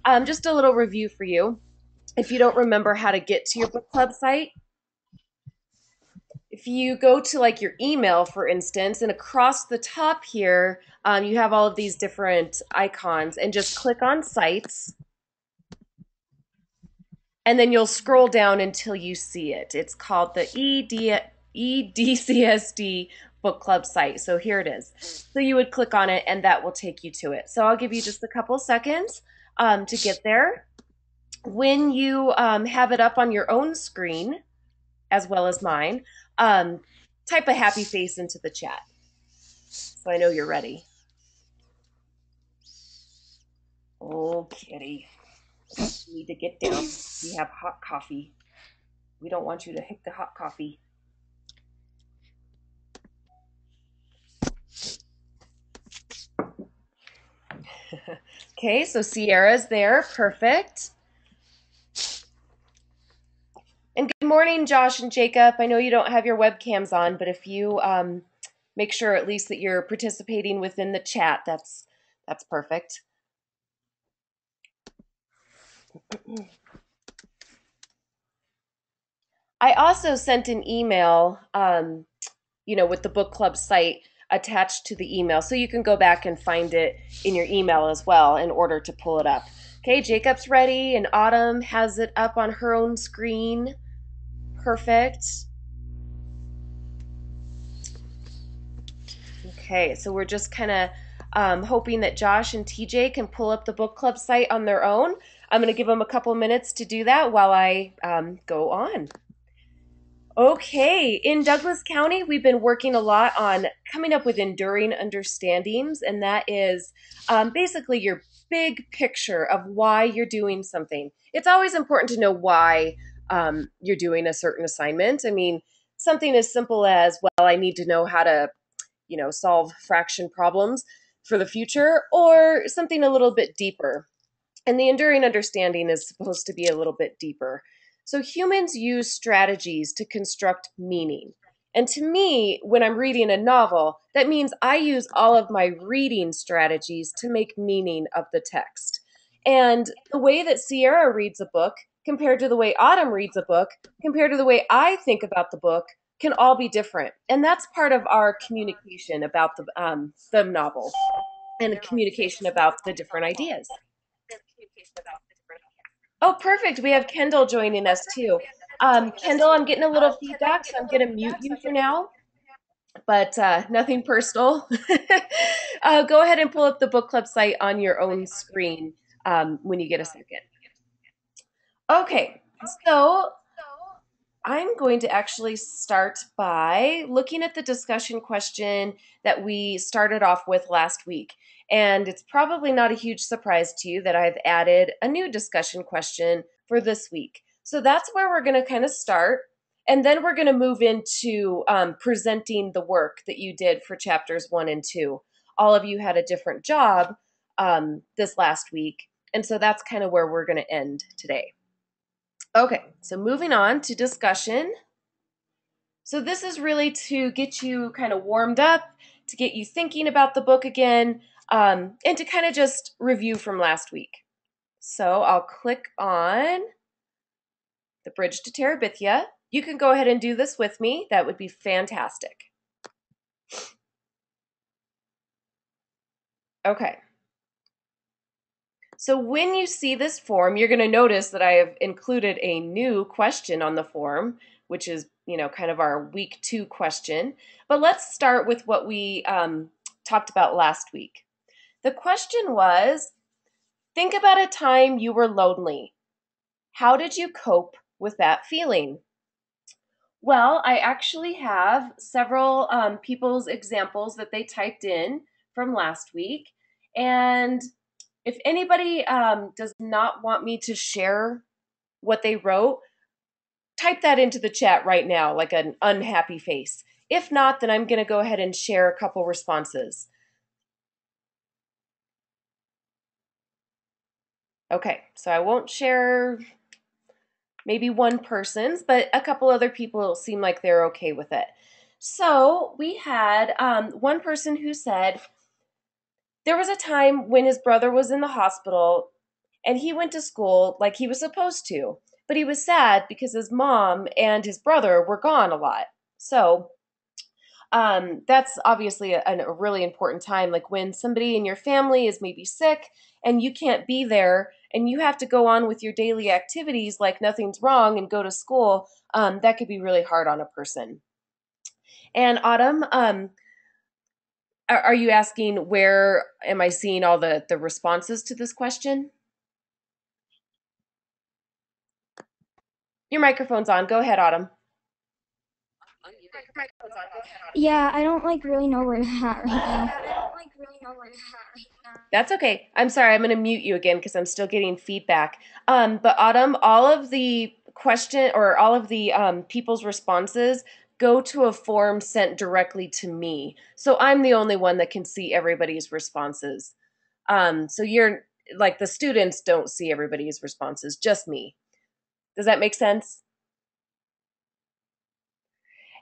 Okay, just a little review for you. If you don't remember how to get to your book club site, if you go to like your email, for instance, and across the top here, you have all of these different icons, and just click on sites, and then you'll scroll down until you see it. It's called the EDCSD book club site. So here it is. So you would click on it, and that will take you to it. So I'll give you just a couple seconds to get there. When you have it up on your own screen, as well as mine, type a happy face into the chat so I know you're ready. Oh, kitty. You need to get down. We have hot coffee. We don't want you to hit the hot coffee. Okay, so Sierra's there. Perfect. And good morning, Josh and Jacob. I know you don't have your webcams on, but if you make sure at least that you're participating within the chat, that's perfect. I also sent an email, with the book club site attached to the email, so you can go back and find it in your email as well in order to pull it up. Okay, Jacob's ready, and Autumn has it up on her own screen. Perfect. Okay, so we're just kind of hoping that Josh and TJ can pull up the book club site on their own. I'm going to give them a couple minutes to do that while I go on. Okay, in Douglas County, we've been working a lot on coming up with enduring understandings, and that is basically your big picture of why you're doing something. It's always important to know why you're doing a certain assignment. I mean, something as simple as, well, I need to know how to, solve fraction problems for the future, or something a little bit deeper. And the enduring understanding is supposed to be a little bit deeper. So humans use strategies to construct meaning. And to me, when I'm reading a novel, that means I use all of my reading strategies to make meaning of the text. And the way that Sierra reads a book, compared to the way Autumn reads a book, compared to the way I think about the book, can all be different. And that's part of our communication about the novel and communication about the different ideas. Oh, perfect. We have Kendall joining us too. Kendall, I'm getting a little feedback, so I'm going to mute you for now, but nothing personal. Go ahead and pull up the book club site on your own screen when you get a second. Okay, so I'm going to actually start by looking at the discussion question that we started off with last week. And it's probably not a huge surprise to you that I've added a new discussion question for this week. So that's where we're going to kind of start. And then we're going to move into presenting the work that you did for chapters 1 and 2. All of you had a different job this last week. And so that's kind of where we're going to end today. Okay, so moving on to discussion. So this is really to get you kind of warmed up, to get you thinking about the book again, and to kind of just review from last week. So I'll click on the Bridge to Terabithia. You can go ahead and do this with me. That would be fantastic. Okay. So when you see this form, you're going to notice that I have included a new question on the form, which is, kind of our week 2 question. But let's start with what we talked about last week. The question was, think about a time you were lonely. How did you cope with that feeling? Well, I actually have several people's examples that they typed in from last week. And if anybody does not want me to share what they wrote, type that into the chat right now, like an unhappy face. If not, then I'm going to go ahead and share a couple responses. Okay, so I won't share maybe one person's, but a couple other people seem like they're okay with it. So we had one person who said there was a time when his brother was in the hospital and he went to school like he was supposed to. But he was sad because his mom and his brother were gone a lot. So that's obviously a really important time. Like when somebody in your family is maybe sick and you can't be there and you have to go on with your daily activities like nothing's wrong and go to school, that could be really hard on a person. And Autumn, are you asking where am I seeing all the responses to this question? Your microphone's on. Go ahead, Autumn. Yeah, I don't like really know where you're at right now. That's okay. I'm sorry. I'm going to mute you again because I'm still getting feedback. But Autumn, all of the question or all of the people's responses go to a form sent directly to me. So I'm the only one that can see everybody's responses. So you're like the students don't see everybody's responses, just me. Does that make sense?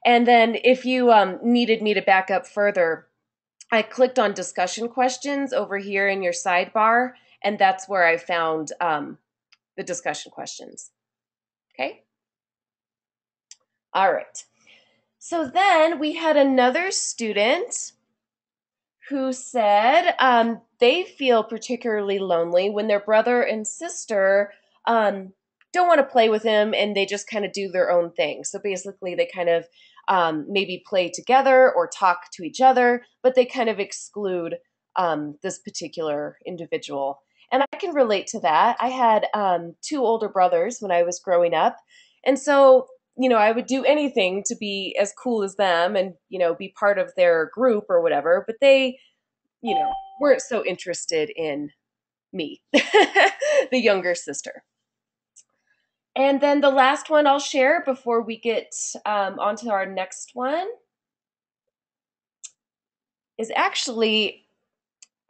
And then if you needed me to back up further, I clicked on discussion questions over here in your sidebar, and that's where I found the discussion questions. Okay. All right. So then we had another student who said they feel particularly lonely when their brother and sister don't want to play with him and they just kind of do their own thing. So basically, they kind of maybe play together or talk to each other, but they kind of exclude this particular individual. And I can relate to that. I had two older brothers when I was growing up. And so I would do anything to be as cool as them and, be part of their group or whatever, but they, weren't so interested in me, the younger sister. And then the last one I'll share before we get on to our next one is actually,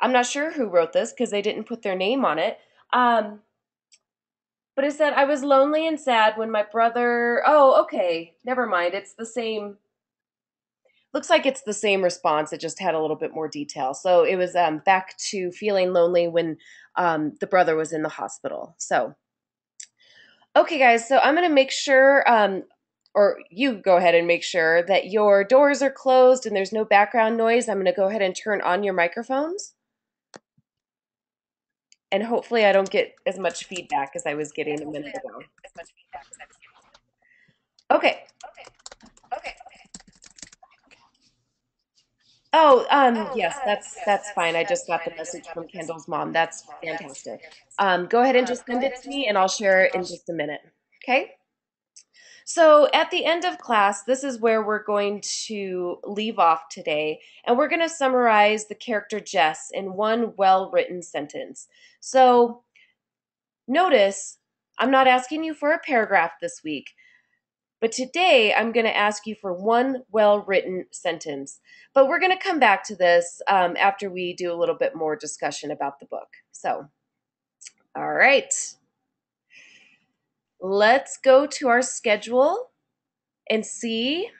I'm not sure who wrote this because they didn't put their name on it. Um, but it said, I was lonely and sad when my brother. Oh, okay. Never mind. It's the same. Looks like it's the same response. It just had a little bit more detail. So it was back to feeling lonely when the brother was in the hospital. So, okay, guys. So I'm going to make sure, or you go ahead and make sure that your doors are closed and there's no background noise. I'm going to go ahead and turn on your microphones. And hopefully, I don't get as much feedback as I was getting a minute ago. Okay. Oh, yes, that's fine. I just got the message from Kendall's mom. That's fantastic. Go ahead and just send it to me, and I'll share it in just a minute. Okay? So at the end of class, this is where we're going to leave off today, and we're going to summarize the character Jess in one well-written sentence. So notice, I'm not asking you for a paragraph this week. But today, I'm going to ask you for one well written sentence. But we're going to come back to this after we do a little bit more discussion about the book. So, all right, let's go to our schedule and see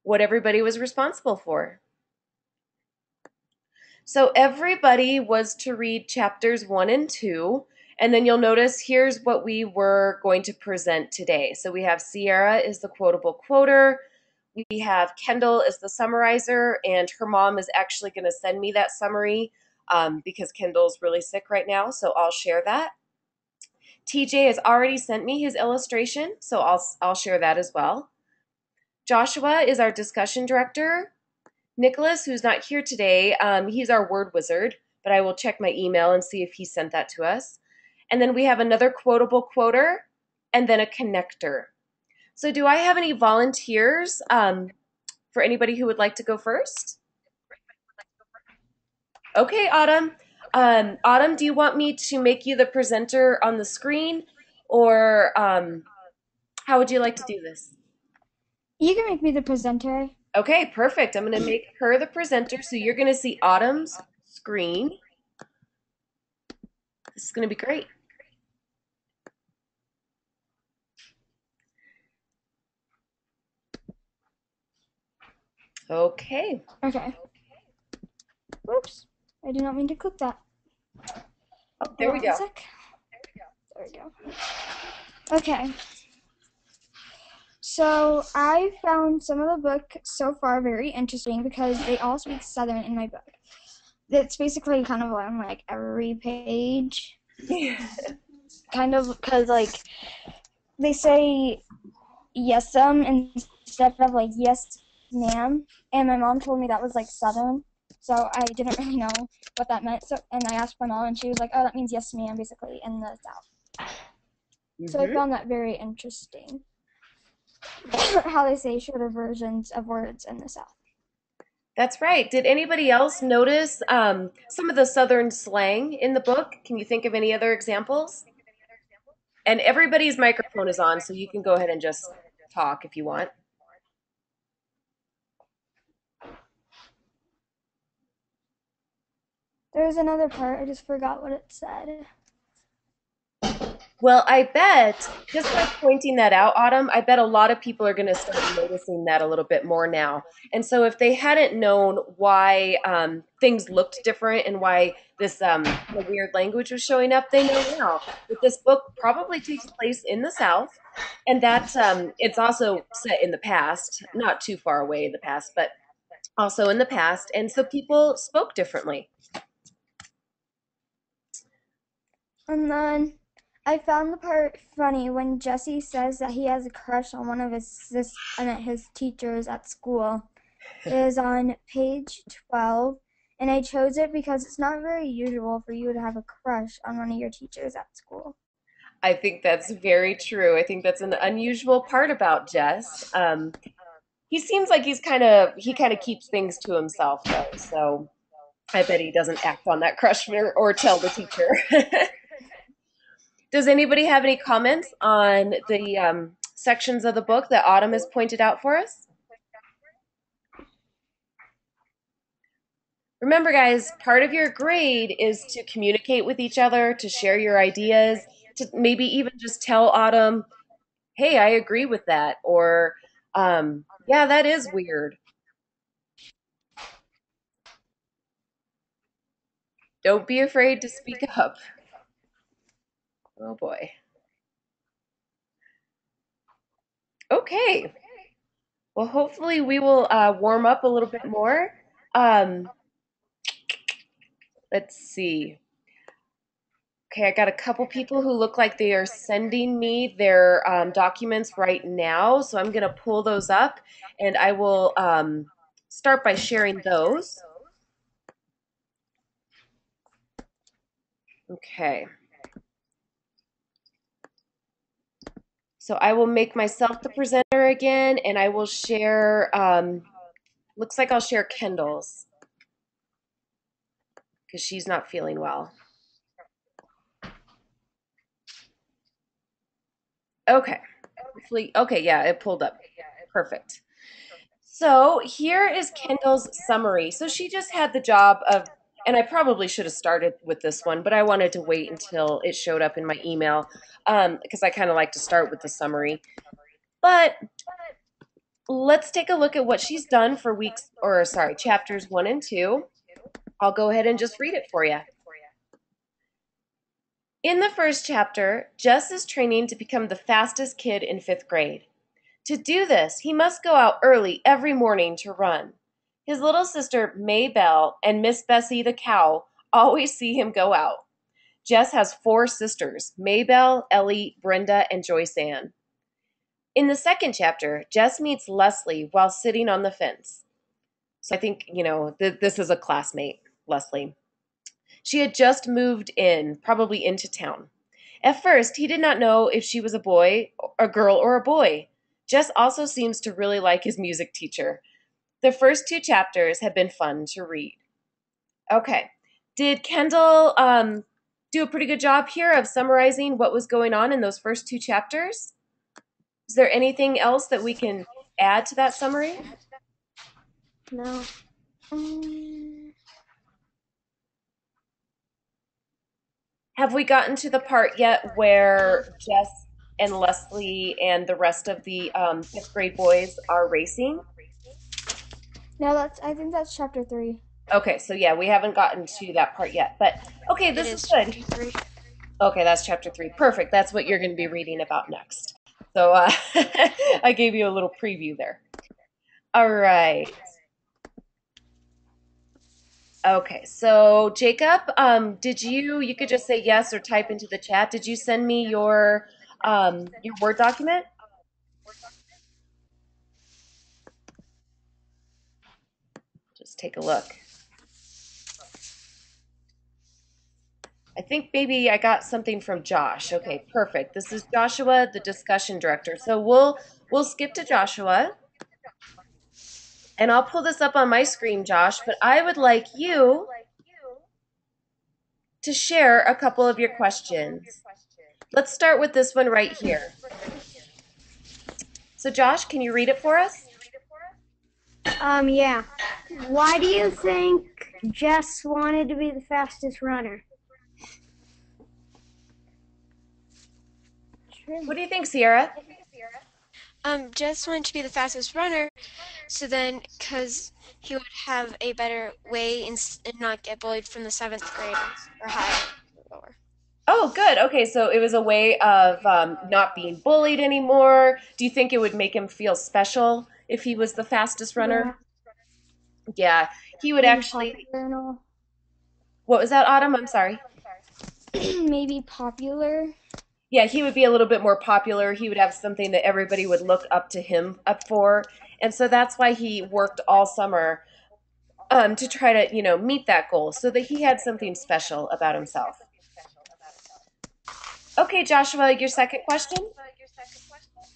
what everybody was responsible for. So, everybody was to read chapters 1 and 2. And then you'll notice here's what we were going to present today. So, we have Sierra is the quotable quoter. We have Kendall as the summarizer, and her mom is actually going to send me that summary because Kendall's really sick right now, so I'll share that. TJ has already sent me his illustration, so I'll share that as well. Joshua is our discussion director. Nicholas, who's not here today, he's our word wizard, but I will check my email and see if he sent that to us. And then we have another quotable quoter, and then a connector. So, do I have any volunteers for anybody who would like to go first? Okay, Autumn. Autumn, do you want me to make you the presenter on the screen, or how would you like to do this? You can make me the presenter. Okay, perfect. I'm going to make her the presenter, so you're going to see Autumn's screen. This is going to be great. Okay. Okay. Oops. I did not mean to click that. There Hold we on a go. sec. There we go. Okay. So I found some of the book so far very interesting because they all speak Southern in my book. It's basically kind of on like every page, kind of because like they say yes'm instead of like yes ma'am, and my mom told me that was like Southern, so I didn't really know what that meant. So and I asked my mom, and she was like, "Oh, that means yes ma'am," basically in the South. So I Hmm. found that very interesting. How they say shorter versions of words in the South. That's right. Did anybody else notice some of the Southern slang in the book? Can you think of any other examples? And everybody's microphone is on, so you can go ahead and just talk if you want. There was another part, I just forgot what it said. Well, I bet just by pointing that out, Autumn, I bet a lot of people are going to start noticing that a little bit more now. And so, if they hadn't known why things looked different and why this kind of weird language was showing up, they know now that this book probably takes place in the South, and that it's also set in the past, not too far away in the past, but also in the past. And so, people spoke differently. And then I found the part funny when Jesse says that he has a crush on one of his teachers at school. It is on page 12, and I chose it because it's not very usual for you to have a crush on one of your teachers at school. I think that's very true. I think that's an unusual part about Jess. He seems like he kind of keeps things to himself though. So I bet he doesn't act on that crush or tell the teacher. Does anybody have any comments on the sections of the book that Autumn has pointed out for us? Remember, guys, part of your grade is to communicate with each other, to share your ideas, to maybe even just tell Autumn, hey, I agree with that, or yeah, that is weird. Don't be afraid to speak up. Oh boy. Okay. Well, hopefully we will warm up a little bit more. Um, let's see. Okay, I got a couple people who look like they are sending me their documents right now. So I'm going to pull those up and I will start by sharing those. Okay. So I will make myself the presenter again and I will share, looks like I'll share Kendall's because she's not feeling well. Okay. Hopefully, okay, yeah, it pulled up. Perfect. So here is Kendall's summary. So she just had the job of, and I probably should have started with this one, but I wanted to wait until it showed up in my email because I kind of like to start with the summary. But let's take a look at what she's done for chapters 1 and 2. I'll go ahead and just read it for you. In the first chapter, Jess is training to become the fastest kid in 5th grade. To do this, he must go out early every morning to run. His little sister, Maybelle, and Miss Bessie the cow always see him go out. Jess has 4 sisters, Maybelle, Ellie, Brenda, and Joyce Ann. In the second chapter, Jess meets Leslie while sitting on the fence. So I think, this is a classmate, Leslie. She had just moved in, probably into town. At first, he did not know if she was a boy, a girl, or a boy. Jess also seems to really like his music teacher. The first 2 chapters have been fun to read. Okay. Did Kendall do a pretty good job here of summarizing what was going on in those first 2 chapters? Is there anything else that we can add to that summary? No. Have we gotten to the part yet where Jess and Leslie and the rest of the 5th grade boys are racing? No, I think that's chapter 3. Okay, so yeah, we haven't gotten to that part yet, but okay, It this is is good. chapter 3. Okay, that's chapter 3. Perfect. That's what you're going to be reading about next. So I gave you a little preview there. All right. Okay, so Jacob, did you could just say yes or type into the chat. Did you send me your Word document? Just take a look. I think maybe I got something from Josh. Okay, perfect. This is Joshua, the discussion director. So we'll skip to Joshua and I'll pull this up on my screen, Josh, but I would like you to share a couple of your questions. Let's start with this one right here. So Josh, can you read it for us? Yeah. Why do you think Jess wanted to be the fastest runner? What do you think, Sierra? Jess wanted to be the fastest runner, so then, because he would have a better way and not get bullied from the seventh graders or higher or lower. Oh, good. Okay, so it was a way of not being bullied anymore. Do you think it would make him feel special if he was the fastest runner? Yeah. Yeah, he would Maybe actually. popular and all. What was that, Autumn? I'm sorry. Maybe popular. Yeah, he would be a little bit more popular. He would have something that everybody would look up to him up for. And so that's why he worked all summer to try to, meet that goal so that he had something special about himself. Okay, Joshua, your second question?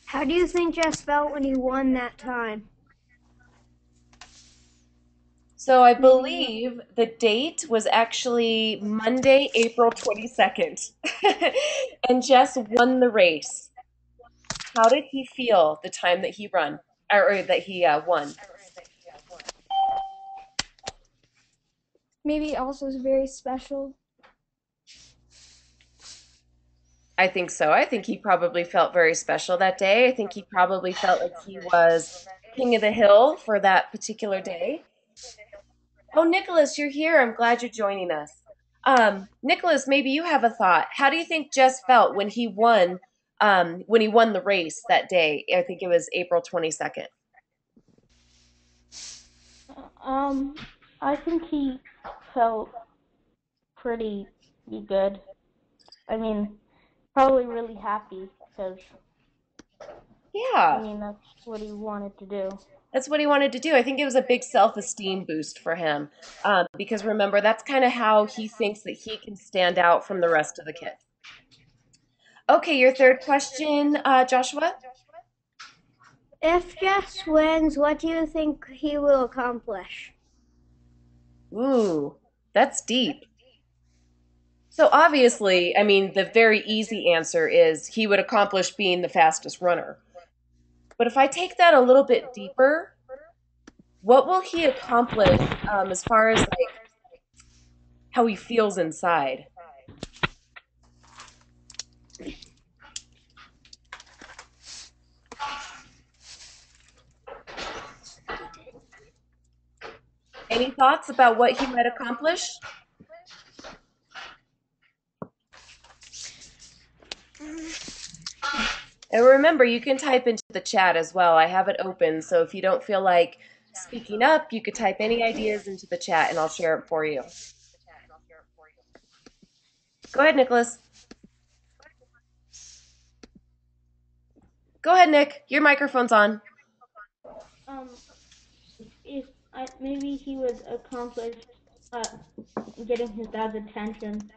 How do you think Jess felt when he won that time? So I Maybe believe the date was actually Monday, April 22nd. And Jess won the race. How did he feel the time that he run or that he won? Maybe also is very special. I think so. I think he probably felt very special that day. I think he probably felt like he was king of the hill for that particular day. Oh, Nicholas, you're here. I'm glad you're joining us. Nicholas, maybe you have a thought. How do you think Jess felt when he won the race that day? I think it was April 22nd. Um, I think he felt pretty good. I mean, probably really happy because Yeah, that's what he wanted to do. that's what he wanted to do. I think it was a big self-esteem boost for him because remember, that's kind of how he thinks that he can stand out from the rest of the kids. Okay, your third question, Joshua. if Jess wins, what do you think he will accomplish? Ooh, that's deep. So obviously, I mean, the very easy answer is he would accomplish being the fastest runner. But if I take that a little bit deeper, what will he accomplish as far as like how he feels inside? Any thoughts about what he might accomplish? And remember, you can type into the chat as well. I have it open, so if you don't feel like speaking up, you could type any ideas into the chat and I'll share it for you. Go ahead, Nicholas. Go ahead, Nick. Your microphone's on. Um, if maybe he would accomplish uh, getting his dad's attention.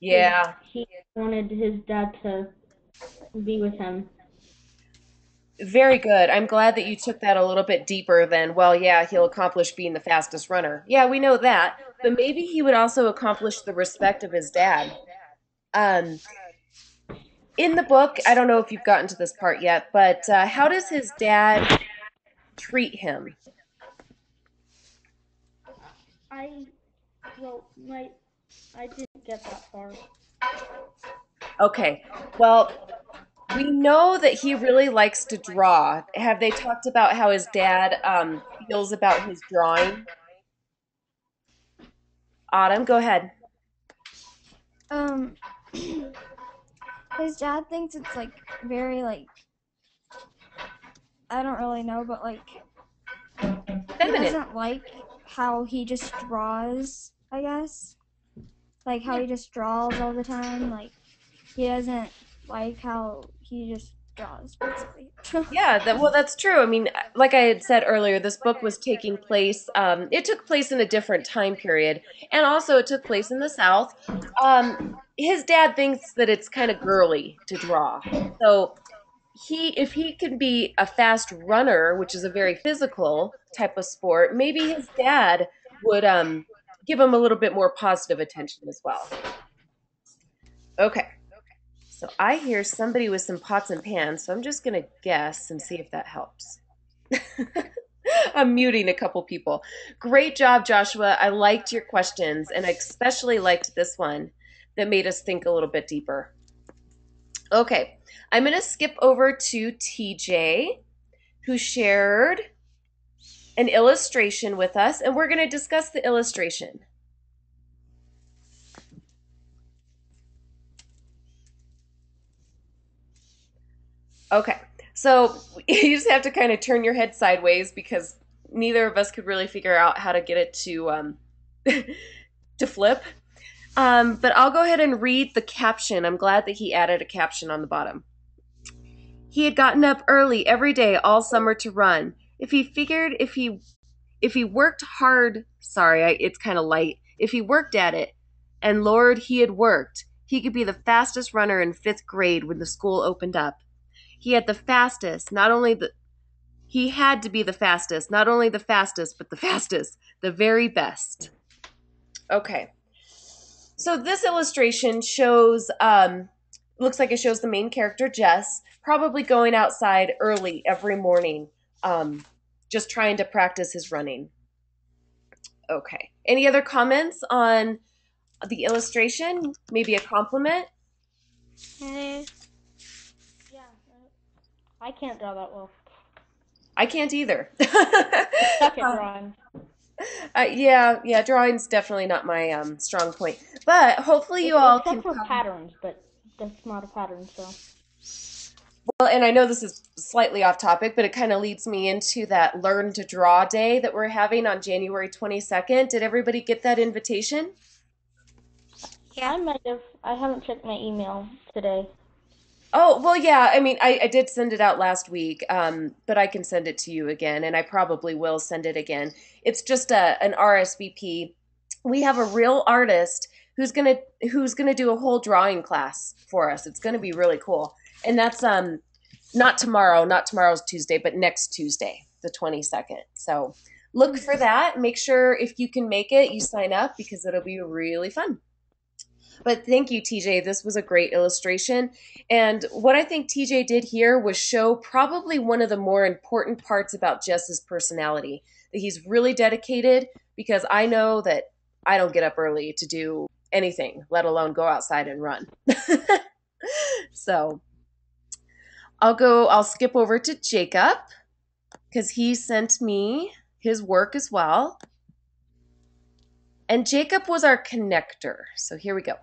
Yeah, He wanted his dad to be with him. very good. I'm glad that you took that a little bit deeper than, well, yeah, he'll accomplish being the fastest runner. Yeah, we know that. But maybe he would also accomplish the respect of his dad. Um, in the book, I don't know if you've gotten to this part yet, but how does his dad treat him? I well, I didn't get that far. Okay, well, we know that he really likes to draw. Have they talked about how his dad feels about his drawing? Autumn, go ahead. Um, his dad thinks it's like very like I don't really know, but like he Feminine. doesn't like how he just draws, I guess. Like how Yeah. he just draws all the time. Like he doesn't like how he just draws basically. Yeah, that's true. I mean, like I had said earlier, this book was taking place, it took place in a different time period, and also it took place in the South. His dad thinks that it's kind of girly to draw. So if he can be a fast runner, which is a very physical type of sport, maybe his dad would give him a little bit more positive attention as well. Okay. So I hear somebody with some pots and pans, so I'm just going to guess and see if that helps. I'm muting a couple people. Great job, Joshua. I liked your questions, and I especially liked this one that made us think a little bit deeper. Okay, I'm going to skip over to TJ, who shared an illustration with us, and we're going to discuss the illustration. Okay, so you just have to kind of turn your head sideways because neither of us could really figure out how to get it to to flip. But I'll go ahead and read the caption. I'm glad that he added a caption on the bottom. He had gotten up early every day all summer to run. If he worked hard, it's kind of light. If he worked at it, and Lord, he had worked, he could be the fastest runner in 5th grade when the school opened up. He had the fastest, not only the he had to be the fastest, not only the fastest, but the fastest, the very best. Okay. So this illustration shows, looks like it shows the main character, Jess, probably going outside early every morning, just trying to practice his running. Okay. Any other comments on the illustration? Maybe a compliment? Nah. Yeah, I can't draw that well. I can't either. Suck at drawing. Yeah, drawing's definitely not my strong point. But hopefully you all can Except for come. patterns, but that's not a pattern, so. Well, and I know this is slightly off topic, but it kind of leads me into that Learn to Draw Day that we're having on January 22nd. Did everybody get that invitation? Yeah. I might have. I haven't checked my email today. Oh, well, yeah. I mean, I did send it out last week, but I can send it to you again, and I probably will send it again. It's just an RSVP. We have a real artist who's gonna do a whole drawing class for us. It's gonna be really cool, and that's not tomorrow, not tomorrow's Tuesday, but next Tuesday, the 22nd. So look for that. Make sure if you can make it, you sign up because it'll be really fun. But thank you, TJ. This was a great illustration. And what I think TJ did here was show probably one of the more important parts about Jess's personality, that he's really dedicated, because I know that I don't get up early to do anything, let alone go outside and run. So I'll skip over to Jacob because he sent me his work as well. And Jacob was our connector. So here we go.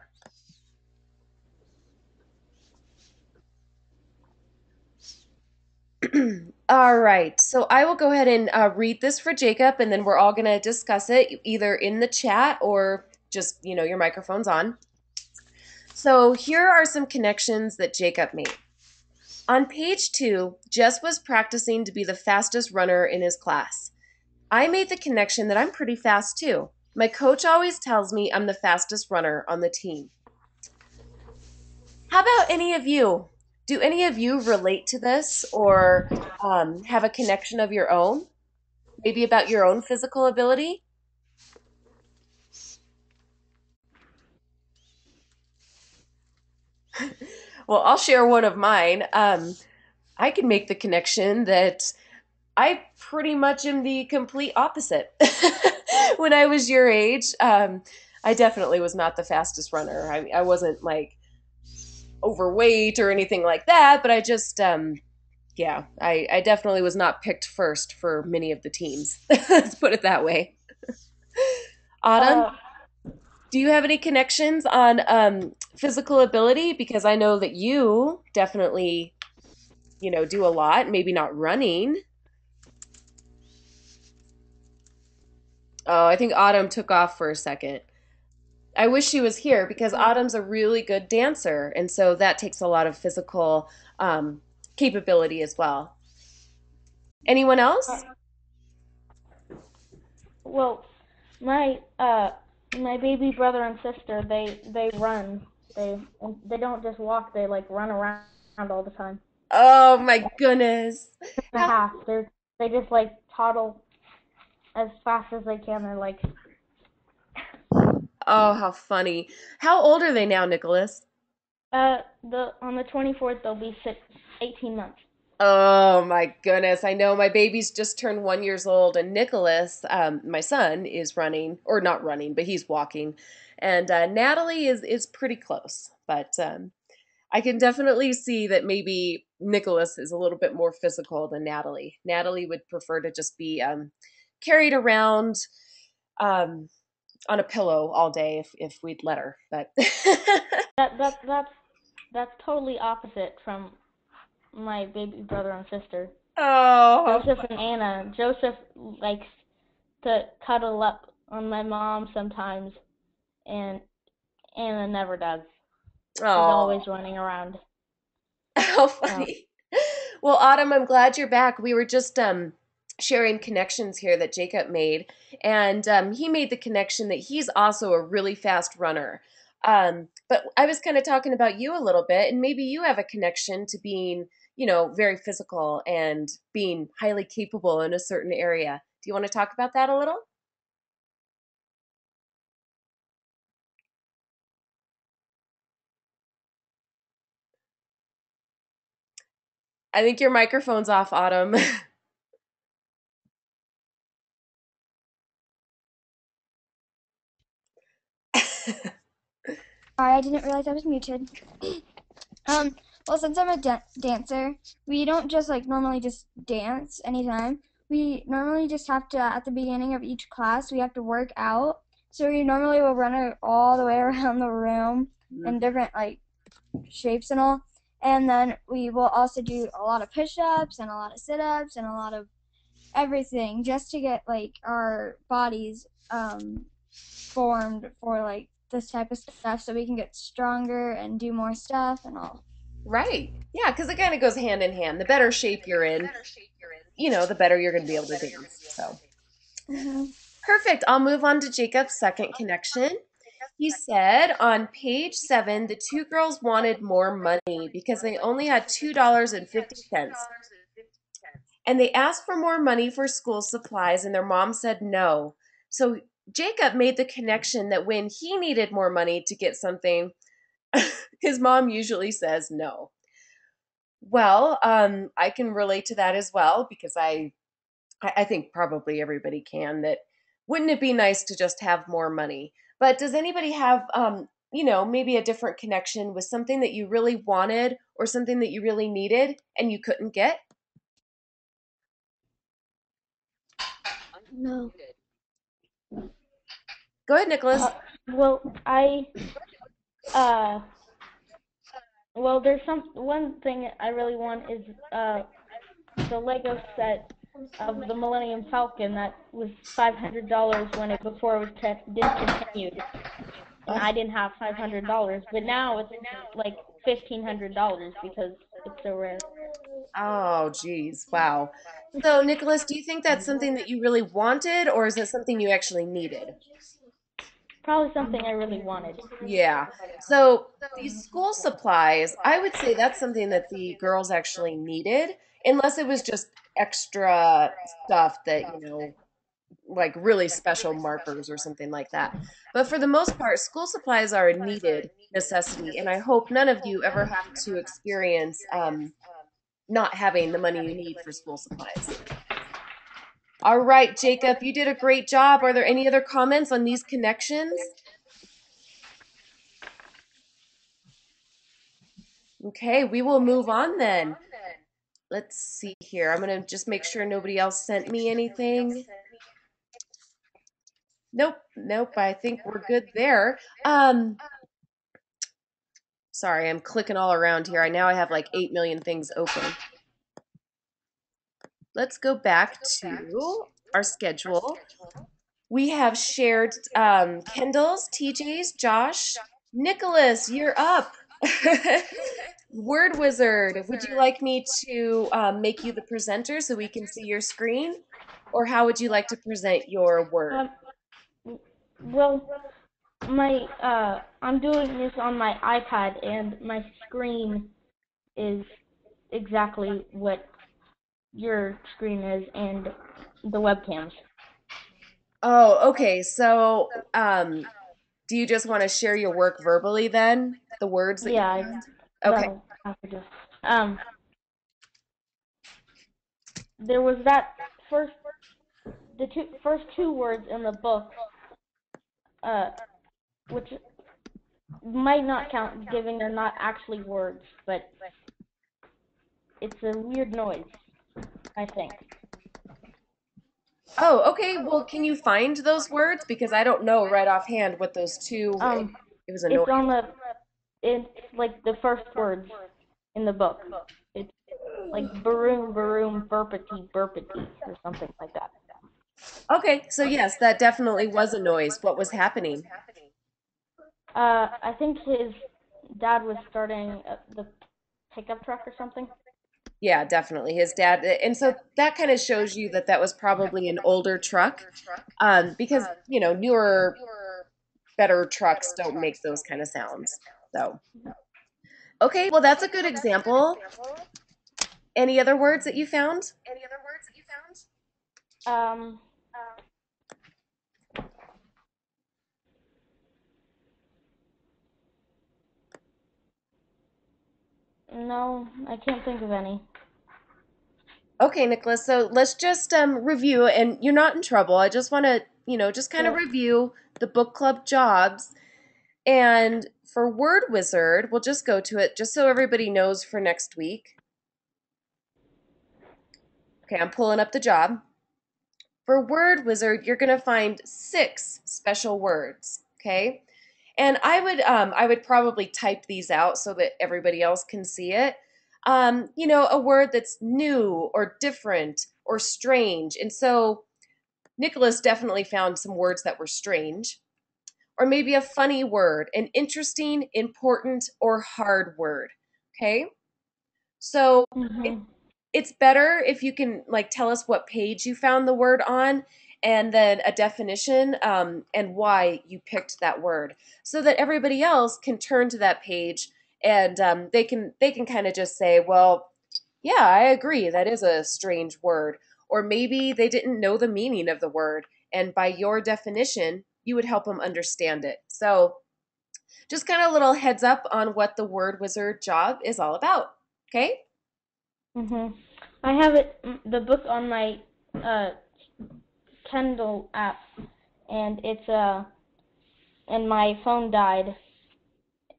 All right, so I will go ahead and read this for Jacob, and then we're all going to discuss it either in the chat or just, your microphone's on. So here are some connections that Jacob made. On page 2, Jess was practicing to be the fastest runner in his class. I made the connection that I'm pretty fast too. My coach always tells me I'm the fastest runner on the team. How about any of you? Do any of you relate to this or have a connection of your own? Maybe about your own physical ability? Well, I'll share one of mine. I can make the connection that I pretty much am the complete opposite. When I was your age, I definitely was not the fastest runner. I wasn't like overweight or anything like that, but I just, I definitely was not picked first for many of the teams. Let's put it that way. Autumn? Do you have any connections on physical ability? Because I know that you definitely, do a lot, maybe not running. Oh, I think Autumn took off for a second. I wish she was here because Autumn's a really good dancer, and so that takes a lot of physical um, capability as well. Anyone else? Well, my my baby brother and sister, they run. They don't just walk. They like run around all the time. Oh my goodness. And a half. They just like toddle as fast as they can. They're like Oh, how funny. How old are they now, Nicholas? the on the 24th they'll be 18 months. Oh my goodness. I know my baby's just turned 1 years old, and Nicholas, my son, is running, or not running, but he's walking. And Natalie is pretty close, but I can definitely see that maybe Nicholas is a little bit more physical than Natalie. Natalie would prefer to just be carried around um, on a pillow all day if we'd let her. But That's totally opposite from my baby brother and sister. oh, Joseph and Anna. Joseph likes to cuddle up on my mom sometimes, and Anna never does. She's oh, always running around. how Uh, funny. Well, Autumn, I'm glad you're back. We were just sharing connections here that Jacob made, and he made the connection that he's also a really fast runner. But I was kind of talking about you a little bit, and maybe you have a connection to being, very physical and being highly capable in a certain area. Do you want to talk about that a little? I think your microphone's off, Autumn. Sorry, I didn't realize I was muted. Um, well, since I'm a dancer, we don't just like normally just dance anytime. We normally just have to, at the beginning of each class, we have to work out. So we normally will run it all the way around the room in different like shapes and all. And then we will also do a lot of push-ups and a lot of sit-ups and a lot of everything just to get like our bodies formed for like this type of stuff so we can get stronger and do more stuff and all. Right. Yeah, because it kind of goes hand in hand. The better shape you're in, the better you're going to be able to dance. So Mm-hmm. perfect. I'll move on to Jacob's second connection. He said on page 7, the two girls wanted more money because they only had $2.50. And they asked for more money for school supplies, and their mom said no. So Jacob made the connection that when he needed more money to get something, his mom usually says no. Well, I can relate to that as well because I think probably everybody can. That wouldn't it be nice to just have more money? But does anybody have, maybe a different connection with something that you really wanted or something that you really needed and you couldn't get? No. Go ahead, Nicholas. well, uh, there's one thing I really want is the Lego set of the Millennium Falcon that was $500 when it before it was discontinued, and I didn't have $500, but now it's like $1,500 because it's so rare. Oh, geez. Wow. So, Nicholas, do you think that's something that you really wanted or is it something you actually needed? Probably something I really wanted. Yeah. So these school supplies, I would say that's something that the girls actually needed, unless it was just extra stuff that, like really special markers or something like that. But for the most part, school supplies are a needed necessity, and I hope none of you ever have to experience not having the money you need for school supplies. All right, Jacob, you did a great job. Are there any other comments on these connections? Okay, we will move on then. Let's see here. I'm going to just make sure nobody else sent me anything. Nope, nope. I think we're good there. Um, Sorry, I'm clicking all around here. I now I have like 8 million things open. Let's go back to our schedule. We have shared Kendall's, TJ's, Josh, Nicholas, you're up. Word Wizard, would you like me to make you the presenter so we can see your screen? Or how would you like to present your word? Um, well, my I'm doing this on my iPad, and my screen is exactly what your screen is, and the webcams. Oh, okay. So, do you just want to share your work verbally then? The words that you Yeah, found? Okay. that'll have to just. There was that first, the first two words in the book, uh, which might not count, given they're not actually words, but it's a weird noise, I think. Oh, okay. Well, can you find those words? Because I don't know right offhand what those two, Um, it was a noise. it's on the, it's like the first words in the book. It's like baroom, baroom, burpity, burpity, or something like that. Okay, so yes, that definitely was a noise. What was happening? I think his dad was starting the pickup truck or something. Yeah, definitely. His dad, and so that kind of shows you that that was probably an older truck, because, newer, better trucks don't make those kind of sounds. So, okay, well, that's a good example. Any other words that you found? Um, no, I can't think of any. Okay, Nicholas. So let's just review, and you're not in trouble. I just want to, just kind of Sure. review the book club jobs. And for Word Wizard, we'll just go to it just so everybody knows for next week. Okay, I'm pulling up the job. For Word Wizard, you're going to find 6 special words. Okay, and I would probably type these out so that everybody else can see it. A word that's new or different or strange. And so Nicholas definitely found some words that were strange. Or maybe a funny word, an interesting, important, or hard word. Okay? So it, Mhm. it's better if you can like tell us what page you found the word on, and then a definition, and why you picked that word, so that everybody else can turn to that page, and they can kind of just say, well, yeah, I agree, that is a strange word. Or maybe they didn't know the meaning of the word, and by your definition, you would help them understand it. So just kind of a little heads up on what the Word Wizard job is all about. Okay? Mhm. I have the book on my uh Kindle app, and and my phone died,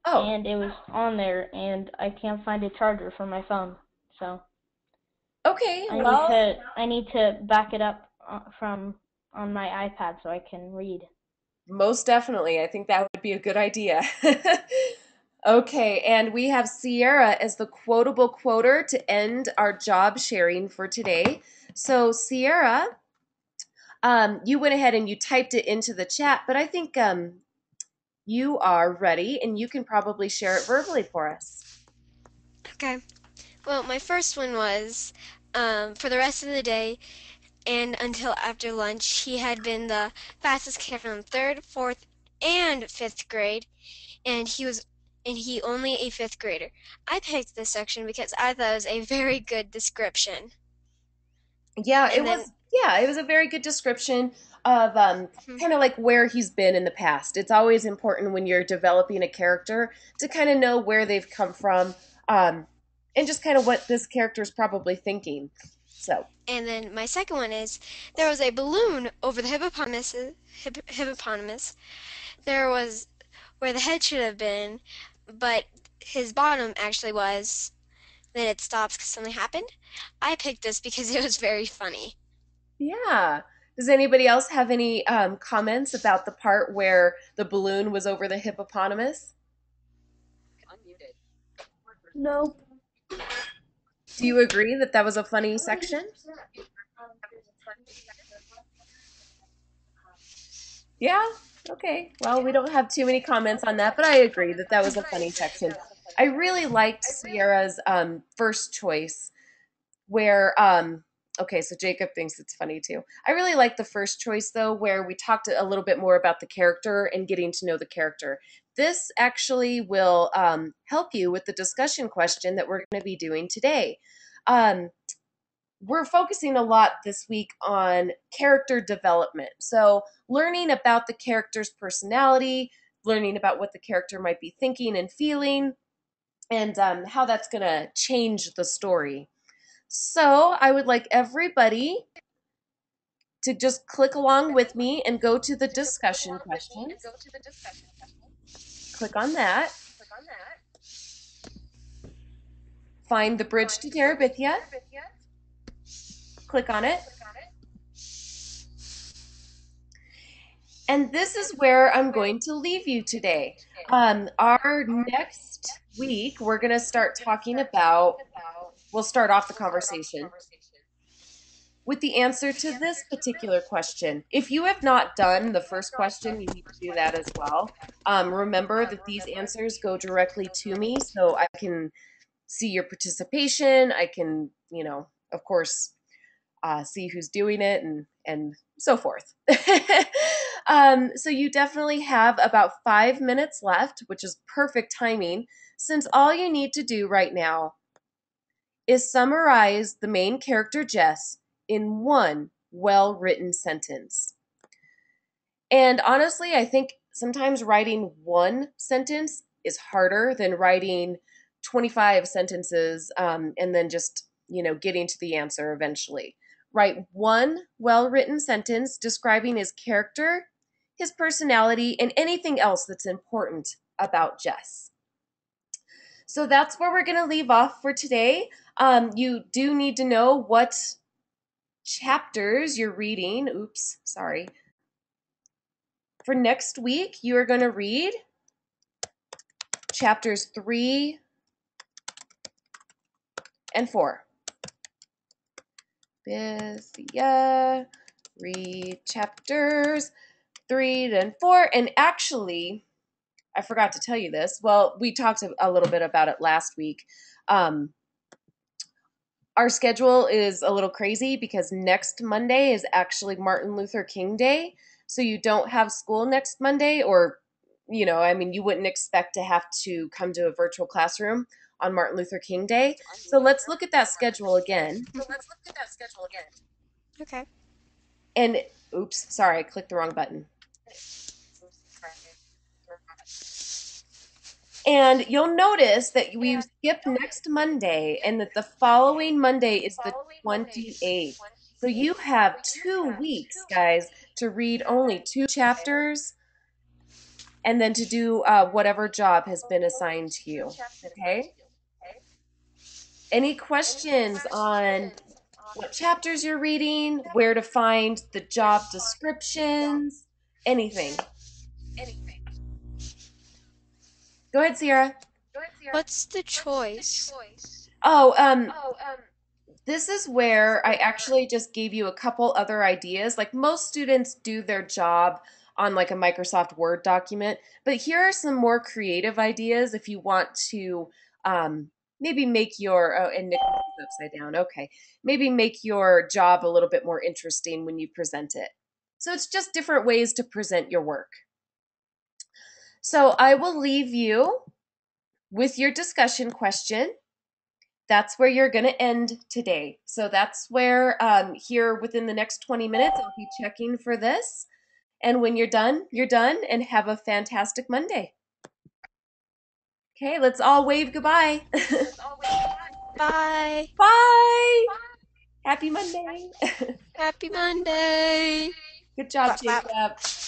Oh, and it was on there, and I can't find a charger for my phone, so okay. Well, I need to back it up from on my iPad so I can read. most definitely. I think that would be a good idea. Okay, and we have Sierra as the quotable quoter to end our job sharing for today. So, Sierra, you went ahead and you typed it into the chat, but I think you are ready and you can probably share it verbally for us. Okay. Well, my first one was for the rest of the day and until after lunch, he had been the fastest kid from third, fourth, and fifth grade, and he only a fifth grader. I picked this section because I thought it was a very good description. Yeah, it And then, was yeah, it was a very good description of hmm, kind of like where he's been in the past. It's always important when you're developing a character to kind of know where they've come from, and just kind of what this character is probably thinking. So, and then my second one is there was a balloon over the hippopotamus. There was where the head should have been, but his bottom actually was. Then it stops because something happened. I picked this because it was very funny. yeah. Does anybody else have any comments about the part where the balloon was over the hippopotamus? Nope. Do you agree that that was a funny section? Yeah? Okay. Well, we don't have too many comments on that, but I agree that that was a funny section. I really liked Sierra's first choice where okay, so Jacob thinks it's funny too. I really like the first choice though, where we talked a little bit more about the character and getting to know the character. This actually will help you with the discussion question that we're going to be doing today. We're focusing a lot this week on character development. So, learning about the character's personality, learning about what the character might be thinking and feeling, and how that's going to change the story. So, I would like everybody to just click along with me and go to the discussion questions. Click on that. Find the bridge to Terabithia. Click on it. And this is where I'm going to leave you today. Our next week, we're going to start talking about, we'll start off the conversation with the answer to this particular question. If you have not done the first question, you need to do that as well. Remember that these answers go directly to me so I can see your participation. I can, of course, see who's doing it and so forth. So you definitely have about 5 minutes left, which is perfect timing, since all you need to do right now is summarize the main character Jess in one well-written sentence. And honestly, I think sometimes writing one sentence is harder than writing 25 sentences and then just, getting to the answer eventually. Write one well-written sentence describing his character, his personality, and anything else that's important about Jess. So that's where we're going to leave off for today. You do need to know what chapters you're reading. Oops, sorry. For next week, you are going to read chapters 3 and 4. Bithia, read chapters 3 and 4. And actually, I forgot to tell you this. Well, we talked a little bit about it last week. Our schedule is a little crazy because next Monday is actually Martin Luther King Day. So you don't have school next Monday, or, you wouldn't expect to have to come to a virtual classroom on Martin Luther King Day. So let's look at that schedule again. Okay. And, oops, sorry, I clicked the wrong button. And you'll notice that we skip next Monday and that the following Monday is the 28th. So you have 2 weeks, guys, to read only 2 chapters and then to do whatever job has been assigned to you. Okay? Any questions on what chapters you're reading, where to find the job descriptions, anything? Go ahead, Sierra. What's the choice? Oh, this is where I actually just gave you a couple other ideas. Like most students do their job on like a Microsoft Word document, but here are some more creative ideas if you want to maybe make your, oh, and Nicholas is upside down. Okay. Maybe make your job a little bit more interesting when you present it. So it's just different ways to present your work. So I will leave you with your discussion question. That's where you're going to end today. So that's where here within the next 20 minutes, I'll be checking for this. And when you're done, and have a fantastic Monday. Okay, let's all wave goodbye. Bye. Bye. Happy Monday. Happy Monday. Good job, Clap, clap. Jacob.